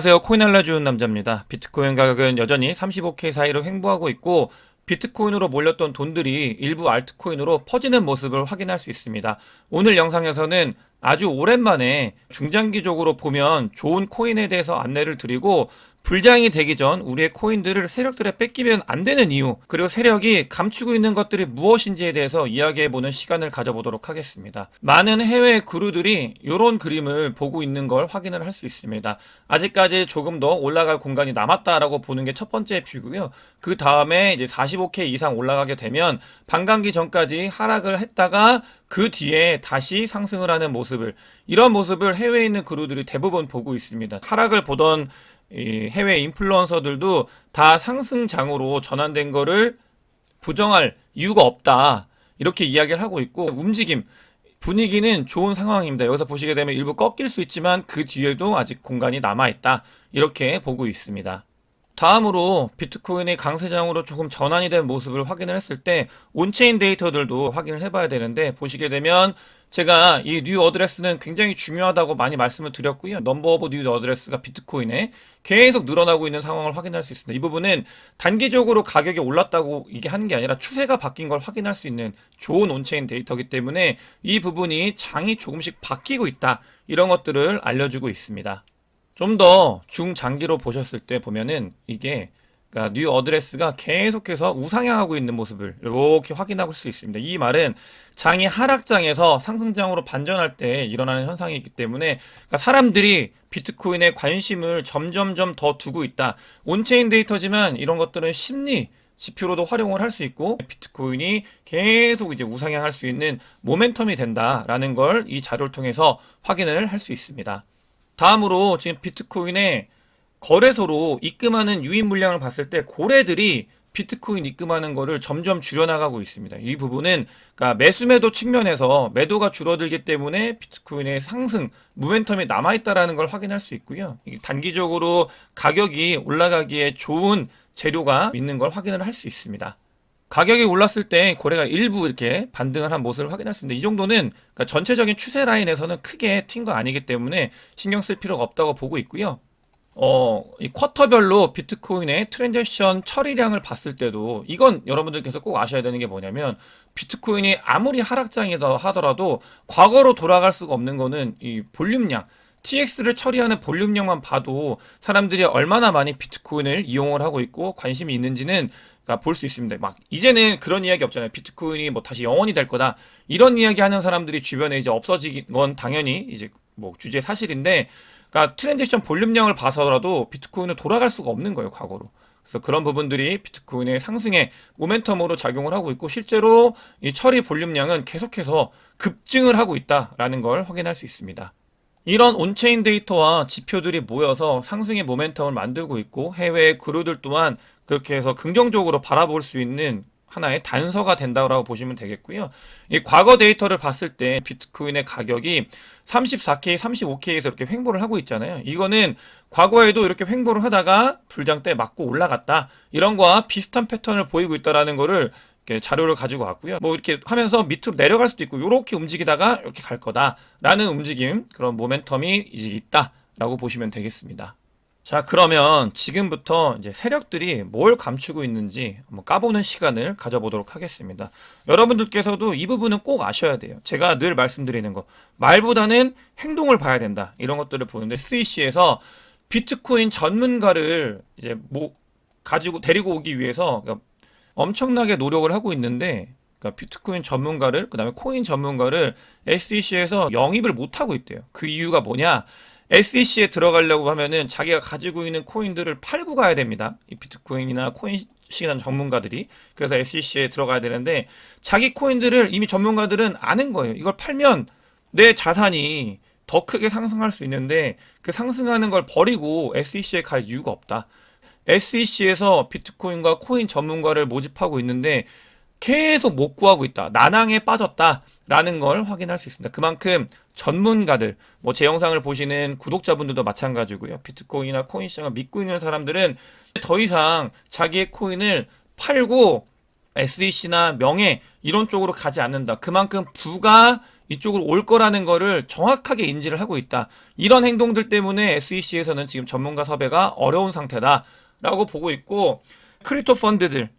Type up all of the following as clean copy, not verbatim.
안녕하세요. 코인 알려주는 남자입니다. 비트코인 가격은 여전히 35K 사이로 횡보하고 있고 비트코인으로 몰렸던 돈들이 일부 알트코인으로 퍼지는 모습을 확인할 수 있습니다. 오늘 영상에서는 아주 오랜만에 중장기적으로 보면 좋은 코인에 대해서 안내를 드리고 불장이 되기 전 우리의 코인들을 세력들에 뺏기면 안 되는 이유, 그리고 세력이 감추고 있는 것들이 무엇인지에 대해서 이야기해보는 시간을 가져보도록 하겠습니다. 많은 해외 그루들이 이런 그림을 보고 있는 걸 확인을 할 수 있습니다. 아직까지 조금 더 올라갈 공간이 남았다라고 보는 게 첫 번째 뷰고요. 그 다음에 이제 45K 이상 올라가게 되면 반감기 전까지 하락을 했다가 그 뒤에 다시 상승을 하는 모습을, 이런 모습을 해외에 있는 그루들이 대부분 보고 있습니다. 하락을 보던 이 해외 인플루언서들도 다 상승장으로 전환된 거를 부정할 이유가 없다, 이렇게 이야기를 하고 있고, 움직임 분위기는 좋은 상황입니다. 여기서 보시게 되면 일부 꺾일 수 있지만 그 뒤에도 아직 공간이 남아있다, 이렇게 보고 있습니다. 다음으로 비트코인의 강세장으로 조금 전환이 된 모습을 확인을 했을 때 온체인 데이터들도 확인을 해봐야 되는데, 보시게 되면 제가 이 뉴 어드레스는 굉장히 중요하다고 많이 말씀을 드렸고요. 넘버 오브 뉴 어드레스가 비트코인에 계속 늘어나고 있는 상황을 확인할 수 있습니다. 이 부분은 단기적으로 가격이 올랐다고 이게 하는 게 아니라 추세가 바뀐 걸 확인할 수 있는 좋은 온체인 데이터이기 때문에 이 부분이 장이 조금씩 바뀌고 있다, 이런 것들을 알려주고 있습니다. 좀 더 중장기로 보셨을 때 보면은 이게, 그러니까 뉴 어드레스가 계속해서 우상향하고 있는 모습을 이렇게 확인할 수 있습니다. 이 말은 장이 하락장에서 상승장으로 반전할 때 일어나는 현상이기 때문에, 그러니까 사람들이 비트코인에 관심을 점점점 더 두고 있다. 온체인 데이터지만 이런 것들은 심리 지표로도 활용을 할 수 있고 비트코인이 계속 이제 우상향할 수 있는 모멘텀이 된다라는 걸 이 자료를 통해서 확인을 할 수 있습니다. 다음으로 지금 비트코인의 거래소로 입금하는 유입 물량을 봤을 때 고래들이 비트코인 입금하는 거를 점점 줄여나가고 있습니다. 이 부분은 그러니까 매수매도 측면에서 매도가 줄어들기 때문에 비트코인의 상승 모멘텀이 남아있다라는 걸 확인할 수 있고요. 단기적으로 가격이 올라가기에 좋은 재료가 있는 걸 확인을 할 수 있습니다. 가격이 올랐을 때 고래가 일부 이렇게 반등을 한 모습을 확인할 수 있는데, 이 정도는 그러니까 전체적인 추세 라인에서는 크게 튄 거 아니기 때문에 신경 쓸 필요가 없다고 보고 있고요. 이 쿼터별로 비트코인의 트랜잭션 처리량을 봤을 때도 이건 여러분들께서 꼭 아셔야 되는 게 뭐냐면, 비트코인이 아무리 하락장이다 하더라도 과거로 돌아갈 수가 없는 거는 이 볼륨량, TX를 처리하는 볼륨량만 봐도 사람들이 얼마나 많이 비트코인을 이용을 하고 있고 관심이 있는지는 볼 수 있습니다. 막 이제는 그런 이야기 없잖아요. 비트코인이 뭐 다시 영원이 될 거다, 이런 이야기 하는 사람들이 주변에 이제 없어지긴 건 당연히 이제 뭐 주제 사실인데, 그러니까 트랜잭션 볼륨량을 봐서라도 비트코인은 돌아갈 수가 없는 거예요, 과거로. 그래서 그런 부분들이 비트코인의 상승에 모멘텀으로 작용을 하고 있고, 실제로 이 처리 볼륨량은 계속해서 급증을 하고 있다라는 걸 확인할 수 있습니다. 이런 온체인 데이터와 지표들이 모여서 상승의 모멘텀을 만들고 있고, 해외 그루들 또한 그렇게 해서 긍정적으로 바라볼 수 있는 하나의 단서가 된다고 보시면 되겠고요. 이 과거 데이터를 봤을 때 비트코인의 가격이 34K, 35K에서 이렇게 횡보를 하고 있잖아요. 이거는 과거에도 이렇게 횡보를 하다가 불장 때 맞고 올라갔다, 이런 거와 비슷한 패턴을 보이고 있다라는 거를 이렇게 자료를 가지고 왔고요. 뭐 이렇게 하면서 밑으로 내려갈 수도 있고 이렇게 움직이다가 이렇게 갈 거다라는 움직임, 그런 모멘텀이 이제 있다라고 보시면 되겠습니다. 자, 그러면 지금부터 이제 세력들이 뭘 감추고 있는지 한번 까보는 시간을 가져보도록 하겠습니다. 여러분들께서도 이 부분은 꼭 아셔야 돼요. 제가 늘 말씀드리는 거, 말보다는 행동을 봐야 된다, 이런 것들을 보는데, SEC에서 비트코인 전문가를 이제 뭐 가지고 데리고 오기 위해서 그러니까 엄청나게 노력을 하고 있는데, 그러니까 비트코인 전문가를, 그다음에 코인 전문가를 SEC에서 영입을 못 하고 있대요. 그 이유가 뭐냐? SEC에 들어가려고 하면은 자기가 가지고 있는 코인들을 팔고 가야 됩니다. 이 비트코인이나 코인 시장 전문가들이. 그래서 SEC에 들어가야 되는데, 자기 코인들을 이미 전문가들은 아는 거예요. 이걸 팔면 내 자산이 더 크게 상승할 수 있는데 그 상승하는 걸 버리고 SEC에 갈 이유가 없다. SEC에서 비트코인과 코인 전문가를 모집하고 있는데 계속 못 구하고 있다, 난항에 빠졌다라는 걸 확인할 수 있습니다. 그만큼 전문가들, 뭐 제 영상을 보시는 구독자분들도 마찬가지고요. 비트코인이나 코인 시장을 믿고 있는 사람들은 더 이상 자기의 코인을 팔고 SEC나 명예 이런 쪽으로 가지 않는다. 그만큼 부가 이쪽으로 올 거라는 거를 정확하게 인지를 하고 있다. 이런 행동들 때문에 SEC에서는 지금 전문가 섭외가 어려운 상태다라고 보고 있고, 크립토 펀드들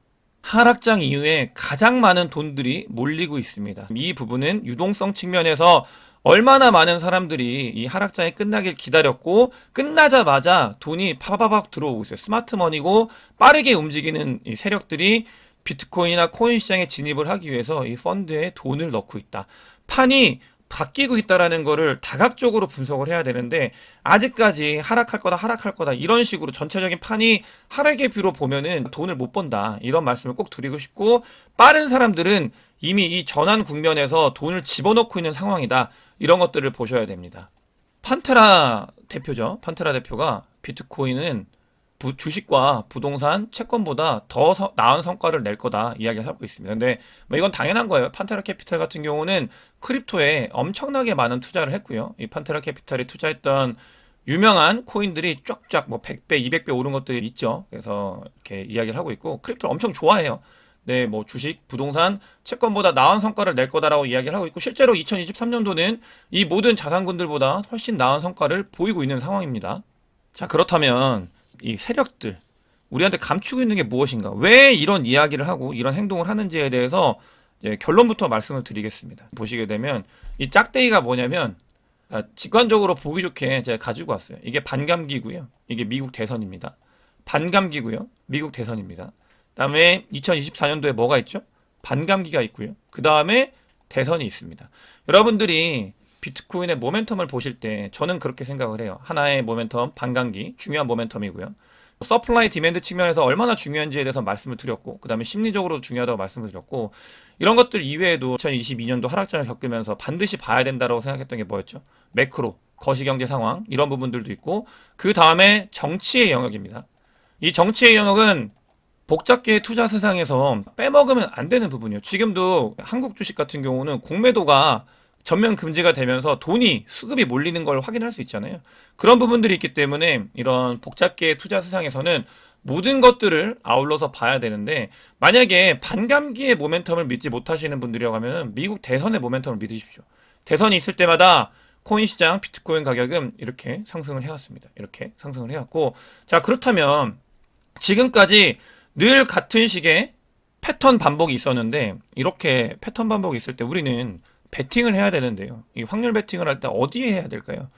하락장 이후에 가장 많은 돈들이 몰리고 있습니다. 이 부분은 유동성 측면에서 얼마나 많은 사람들이 이 하락장이 끝나길 기다렸고, 끝나자마자 돈이 파바박 들어오고 있어요. 스마트머니고 빠르게 움직이는 이 세력들이 비트코인이나 코인 시장에 진입을 하기 위해서 이 펀드에 돈을 넣고 있다. 판이 바뀌고 있다라는 거를 다각적으로 분석을 해야 되는데, 아직까지 하락할 거다 이런 식으로 전체적인 판이 하락의 뷰로 보면은 돈을 못 번다, 이런 말씀을 꼭 드리고 싶고, 빠른 사람들은 이미 이 전환 국면에서 돈을 집어넣고 있는 상황이다, 이런 것들을 보셔야 됩니다. 판테라 대표죠. 판테라 대표가 비트코인은 주식과 부동산, 채권보다 더 나은 성과를 낼 거다 이야기를 하고 있습니다. 근데 뭐 이건 당연한 거예요. 판테라 캐피탈 같은 경우는 크립토에 엄청나게 많은 투자를 했고요. 이 판테라 캐피탈이 투자했던 유명한 코인들이 쫙쫙 뭐 100배, 200배 오른 것들이 있죠. 그래서 이렇게 이야기를 하고 있고, 크립토를 엄청 좋아해요. 네, 뭐 주식, 부동산, 채권보다 나은 성과를 낼 거다라고 이야기를 하고 있고, 실제로 2023년도는 이 모든 자산군들보다 훨씬 나은 성과를 보이고 있는 상황입니다. 자, 그렇다면 이 세력들, 우리한테 감추고 있는 게 무엇인가? 왜 이런 이야기를 하고 이런 행동을 하는지에 대해서 결론부터 말씀을 드리겠습니다. 보시게 되면 이 짝대기가 뭐냐면, 직관적으로 보기 좋게 제가 가지고 왔어요. 이게 반감기고요. 이게 미국 대선입니다. 반감기고요. 미국 대선입니다. 그다음에 2024년도에 뭐가 있죠? 반감기가 있고요. 그 다음에 대선이 있습니다. 여러분들이 비트코인의 모멘텀을 보실 때 저는 그렇게 생각을 해요. 하나의 모멘텀, 반감기, 중요한 모멘텀이고요. 서플라이 디맨드 측면에서 얼마나 중요한지에 대해서 말씀을 드렸고, 그 다음에 심리적으로도 중요하다고 말씀을 드렸고, 이런 것들 이외에도 2022년도 하락장을 겪으면서 반드시 봐야 된다고 생각했던 게 뭐였죠? 매크로, 거시경제 상황, 이런 부분들도 있고, 그 다음에 정치의 영역입니다. 이 정치의 영역은 복잡계 투자 세상에서 빼먹으면 안 되는 부분이에요. 지금도 한국 주식 같은 경우는 공매도가 전면 금지가 되면서 돈이 수급이 몰리는 걸 확인할 수 있잖아요. 그런 부분들이 있기 때문에 이런 복잡계 투자 세상에서는 모든 것들을 아울러서 봐야 되는데, 만약에 반감기의 모멘텀을 믿지 못하시는 분들이라고 하면 미국 대선의 모멘텀을 믿으십시오. 대선이 있을 때마다 코인 시장, 비트코인 가격은 이렇게 상승을 해왔습니다. 이렇게 상승을 해왔고, 자, 그렇다면 지금까지 늘 같은 식의 패턴 반복이 있었는데, 이렇게 패턴 반복이 있을 때 우리는 베팅을 해야 되는데요. 이 확률 베팅을 할 때 어디에 해야 될까요?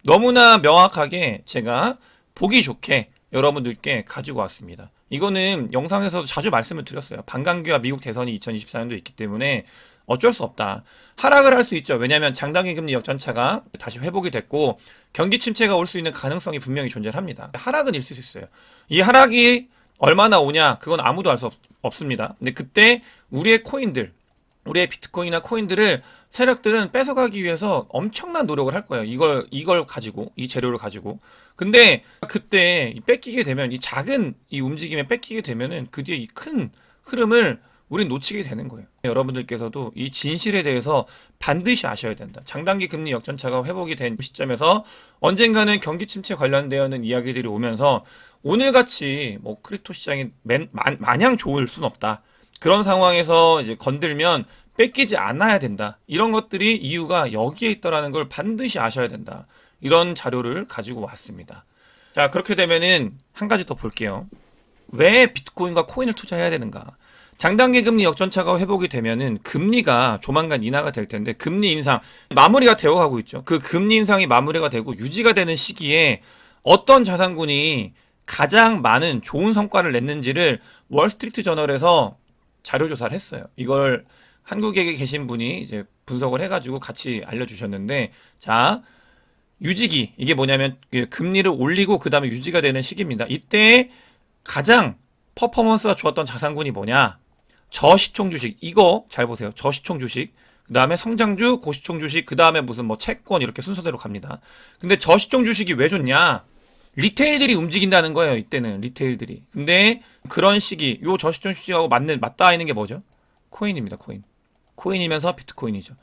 너무나 명확하게 제가 보기 좋게 여러분들께 가지고 왔습니다. 이거는 영상에서도 자주 말씀을 드렸어요. 반감기와 미국 대선이 2024년도 있기 때문에 어쩔 수 없다. 하락을 할 수 있죠. 왜냐하면 장단기 금리 역전차가 다시 회복이 됐고, 경기 침체가 올 수 있는 가능성이 분명히 존재합니다. 하락은 있을 수 있어요. 이 하락이 얼마나 오냐, 그건 아무도 알 수 없습니다. 근데 그때 우리의 코인들, 우리의 비트코인이나 코인들을 세력들은 뺏어가기 위해서 엄청난 노력을 할 거예요. 이걸 가지고, 이 재료를 가지고. 근데 그때 뺏기게 되면, 이 작은 이 움직임에 뺏기게 되면은 그 뒤에 이 큰 흐름을 우린 놓치게 되는 거예요. 여러분들께서도 이 진실에 대해서 반드시 아셔야 된다. 장단기 금리 역전차가 회복이 된 시점에서 언젠가는 경기 침체 관련되어 있는 이야기들이 오면서, 오늘같이 뭐 크립토 시장이 마냥 좋을 순 없다. 그런 상황에서 이제 건들면 뺏기지 않아야 된다. 이런 것들이 이유가 여기에 있다라는 걸 반드시 아셔야 된다. 이런 자료를 가지고 왔습니다. 자, 그렇게 되면은 한 가지 더 볼게요. 왜 비트코인과 코인을 투자해야 되는가? 장단기 금리 역전차가 회복이 되면은 금리가 조만간 인하가 될 텐데, 금리 인상 마무리가 되어 가고 있죠. 그 금리 인상이 마무리가 되고 유지가 되는 시기에 어떤 자산군이 가장 많은 좋은 성과를 냈는지를 월스트리트 저널에서 자료 조사를 했어요. 이걸 한국에 계신 분이 이제 분석을 해가지고 같이 알려주셨는데, 자, 유지기, 이게 뭐냐면 금리를 올리고 그 다음에 유지가 되는 시기입니다. 이때 가장 퍼포먼스가 좋았던 자산군이 뭐냐? 저시총 주식, 이거 잘 보세요. 저시총 주식, 그 다음에 성장주, 고시총 주식, 그 다음에 무슨 뭐 채권, 이렇게 순서대로 갑니다. 근데 저시총 주식이 왜 좋냐? 리테일들이 움직인다는 거예요. 이때는 리테일들이. 근데 그런 시기, 요 저시총 주식하고 맞닿아 있는 게 뭐죠? 코인입니다. 코인이면서 비트코인이죠.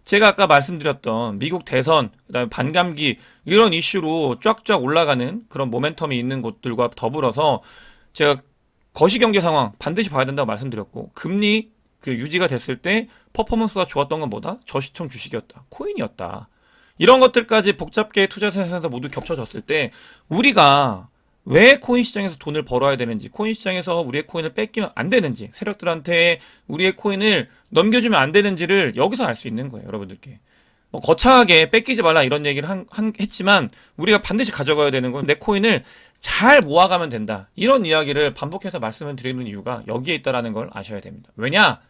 제가 아까 말씀드렸던 미국 대선, 그다음에 반감기, 이런 이슈로 쫙쫙 올라가는 그런 모멘텀이 있는 곳들과 더불어서 제가 거시경제 상황 반드시 봐야 된다고 말씀드렸고, 금리 그 유지가 됐을 때 퍼포먼스가 좋았던 건 뭐다? 저시청 주식이었다. 코인이었다. 이런 것들까지 복잡계 투자 세상에서 모두 겹쳐졌을 때 우리가 왜 코인 시장에서 돈을 벌어야 되는지, 코인 시장에서 우리의 코인을 뺏기면 안 되는지, 세력들한테 우리의 코인을 넘겨주면 안 되는지를 여기서 알 수 있는 거예요, 여러분들께. 뭐 거창하게 뺏기지 말라 이런 얘기를 했지만 우리가 반드시 가져가야 되는 건 내 코인을 잘 모아가면 된다. 이런 이야기를 반복해서 말씀을 드리는 이유가 여기에 있다라는 걸 아셔야 됩니다. 왜냐?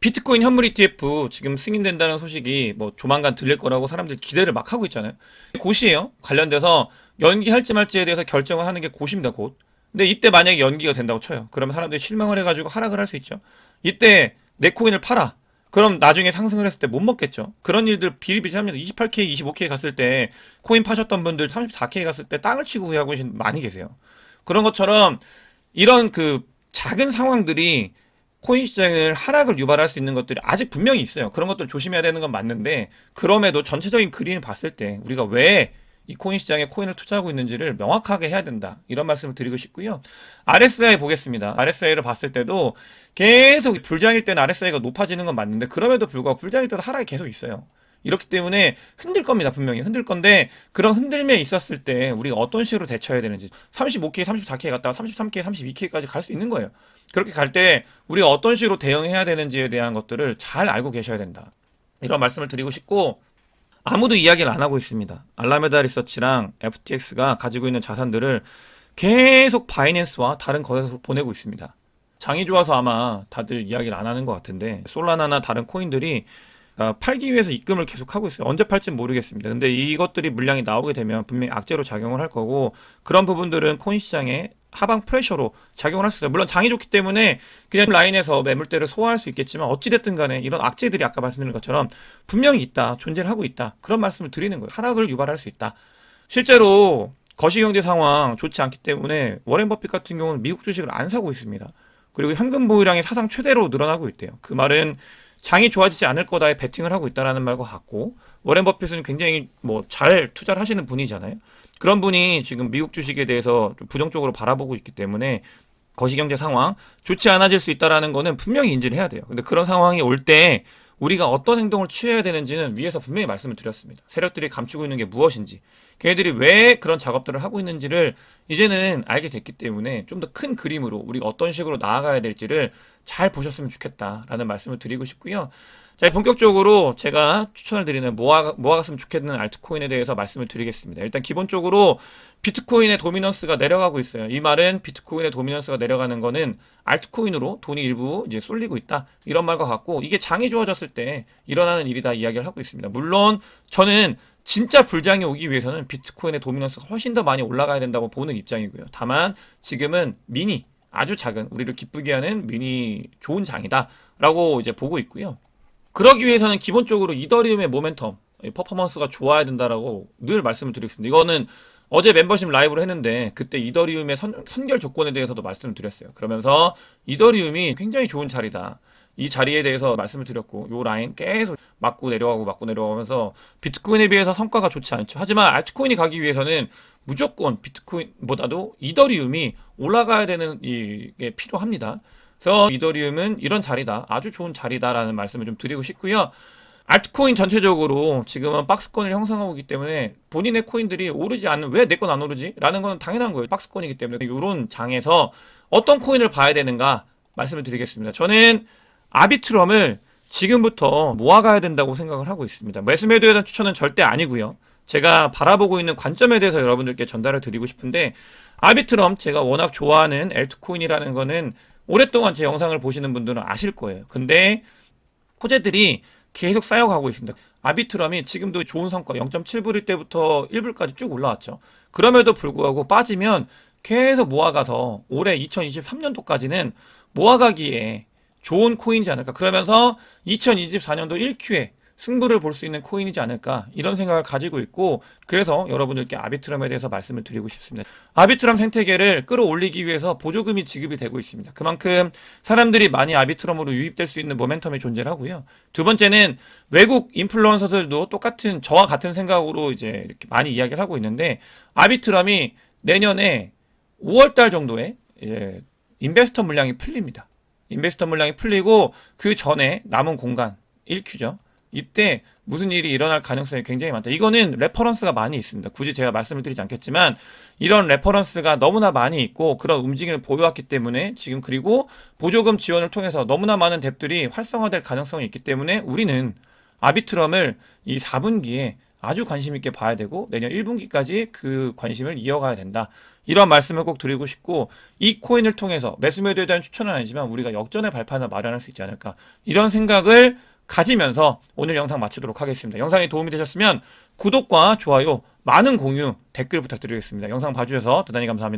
비트코인 현물 ETF 지금 승인된다는 소식이 뭐 조만간 들릴 거라고 사람들이 기대를 막 하고 있잖아요. 곧이에요. 관련돼서 연기할지 말지에 대해서 결정을 하는 게 곧입니다, 곧. 근데 이때 만약에 연기가 된다고 쳐요. 그러면 사람들이 실망을 해가지고 하락을 할 수 있죠. 이때 내 코인을 팔아. 그럼 나중에 상승을 했을 때 못 먹겠죠. 그런 일들 비일비재합니다. 28K, 25K 갔을 때 코인 파셨던 분들 34K 갔을 때 땅을 치고 후회하고 계신 많이 계세요. 그런 것처럼 이런 그 작은 상황들이 코인 시장을 하락을 유발할 수 있는 것들이 아직 분명히 있어요. 그런 것들 조심해야 되는 건 맞는데 그럼에도 전체적인 그림을 봤을 때 우리가 왜 이 코인 시장에 코인을 투자하고 있는지를 명확하게 해야 된다. 이런 말씀을 드리고 싶고요. RSI 보겠습니다. RSI를 봤을 때도 계속 불장일 때는 RSI가 높아지는 건 맞는데 그럼에도 불구하고 불장일 때도 하락이 계속 있어요. 이렇기 때문에 흔들 겁니다. 분명히 흔들 건데 그런 흔들림에 있었을 때 우리가 어떤 식으로 대처해야 되는지 35K, 34K 갔다가 33K, 32K까지 갈 수 있는 거예요. 그렇게 갈 때 우리가 어떤 식으로 대응해야 되는지에 대한 것들을 잘 알고 계셔야 된다. 이런 말씀을 드리고 싶고 아무도 이야기를 안 하고 있습니다. 알라메다 리서치랑 FTX가 가지고 있는 자산들을 계속 바이낸스와 다른 거래소로 보내고 있습니다. 장이 좋아서 아마 다들 이야기를 안 하는 것 같은데 솔라나나 다른 코인들이 팔기 위해서 입금을 계속 하고 있어요. 언제 팔지는 모르겠습니다. 근데 이것들이 물량이 나오게 되면 분명히 악재로 작용을 할 거고 그런 부분들은 코인 시장에 하방 프레셔로 작용을 할 수 있어요. 물론 장이 좋기 때문에 그냥 라인에서 매물대를 소화할 수 있겠지만 어찌됐든 간에 이런 악재들이 아까 말씀드린 것처럼 분명히 있다. 존재를 하고 있다. 그런 말씀을 드리는 거예요. 하락을 유발할 수 있다. 실제로 거시경제 상황 좋지 않기 때문에 워렌 버핏 같은 경우는 미국 주식을 안 사고 있습니다. 그리고 현금 보유량이 사상 최대로 늘어나고 있대요. 그 말은 장이 좋아지지 않을 거다에 베팅을 하고 있다라는 말과 같고 워렌 버핏은 굉장히 뭐 잘 투자를 하시는 분이잖아요. 그런 분이 지금 미국 주식에 대해서 좀 부정적으로 바라보고 있기 때문에 거시경제 상황 좋지 않아질 수 있다라는 거는 분명히 인지를 해야 돼요. 근데 그런 상황이 올 때 우리가 어떤 행동을 취해야 되는지는 위에서 분명히 말씀을 드렸습니다. 세력들이 감추고 있는 게 무엇인지, 걔네들이 왜 그런 작업들을 하고 있는지를 이제는 알게 됐기 때문에 좀 더 큰 그림으로 우리가 어떤 식으로 나아가야 될지를 잘 보셨으면 좋겠다라는 말씀을 드리고 싶고요. 자, 본격적으로 제가 추천을 드리는 모아갔으면 좋겠는 알트코인에 대해서 말씀을 드리겠습니다. 일단 기본적으로 비트코인의 도미넌스가 내려가고 있어요. 이 말은 비트코인의 도미넌스가 내려가는 거는 알트코인으로 돈이 일부 이제 쏠리고 있다. 이런 말과 같고 이게 장이 좋아졌을 때 일어나는 일이다 이야기를 하고 있습니다. 물론 저는 진짜 불장이 오기 위해서는 비트코인의 도미넌스가 훨씬 더 많이 올라가야 된다고 보는 입장이고요. 다만 지금은 미니, 아주 작은 우리를 기쁘게 하는 미니 좋은 장이다 라고 이제 보고 있고요. 그러기 위해서는 기본적으로 이더리움의 모멘텀, 퍼포먼스가 좋아야 된다라고 늘 말씀을 드리겠습니다. 이거는 어제 멤버십 라이브로 했는데 그때 이더리움의 선결 조건에 대해서도 말씀을 드렸어요. 그러면서 이더리움이 굉장히 좋은 자리다. 이 자리에 대해서 말씀을 드렸고 요 라인 계속 맞고 내려가면서 비트코인에 비해서 성과가 좋지 않죠. 하지만 알트코인이 가기 위해서는 무조건 비트코인보다도 이더리움이 올라가야 되는 이게 필요합니다. 그래서 이더리움은 이런 자리다. 아주 좋은 자리다라는 말씀을 좀 드리고 싶고요. 알트코인 전체적으로 지금은 박스권을 형성하고 있기 때문에 본인의 코인들이 오르지 않는 왜 내 건 안 오르지? 라는 건 당연한 거예요. 박스권이기 때문에 이런 장에서 어떤 코인을 봐야 되는가 말씀을 드리겠습니다. 저는 아비트럼을 지금부터 모아가야 된다고 생각을 하고 있습니다. 매수매도에 대한 추천은 절대 아니고요. 제가 바라보고 있는 관점에 대해서 여러분들께 전달을 드리고 싶은데 아비트럼 제가 워낙 좋아하는 알트코인이라는 거는 오랫동안 제 영상을 보시는 분들은 아실 거예요. 근데 호재들이 계속 쌓여가고 있습니다. 아비트럼이 지금도 좋은 성과 0.7불일 때부터 1불까지 쭉 올라왔죠. 그럼에도 불구하고 빠지면 계속 모아가서 올해 2023년도까지는 모아가기에 좋은 코인이지 않을까. 그러면서 2024년도 1Q에 승부를 볼 수 있는 코인이지 않을까 이런 생각을 가지고 있고 그래서 여러분들께 아비트럼에 대해서 말씀을 드리고 싶습니다. 아비트럼 생태계를 끌어올리기 위해서 보조금이 지급이 되고 있습니다. 그만큼 사람들이 많이 아비트럼으로 유입될 수 있는 모멘텀이 존재를 하고요. 두 번째는 외국 인플루언서들도 똑같은 저와 같은 생각으로 이제 이렇게 많이 이야기를 하고 있는데 아비트럼이 내년에 5월달 정도에 이제 인베스터 물량이 풀립니다. 인베스터 물량이 풀리고 그 전에 남은 공간 1Q죠. 이때 무슨 일이 일어날 가능성이 굉장히 많다. 이거는 레퍼런스가 많이 있습니다. 굳이 제가 말씀을 드리지 않겠지만 이런 레퍼런스가 너무나 많이 있고 그런 움직임을 보여왔기 때문에 지금, 그리고 보조금 지원을 통해서 너무나 많은 뎁들이 활성화될 가능성이 있기 때문에 우리는 아비트럼을 이 4분기에 아주 관심 있게 봐야 되고 내년 1분기까지 그 관심을 이어가야 된다. 이런 말씀을 꼭 드리고 싶고, 이 코인을 통해서 매수 매도에 대한 추천은 아니지만 우리가 역전의 발판을 마련할 수 있지 않을까, 이런 생각을 가지면서 오늘 영상 마치도록 하겠습니다. 영상이 도움이 되셨으면 구독과 좋아요, 많은 공유, 댓글 부탁드리겠습니다. 영상 봐주셔서 대단히 감사합니다.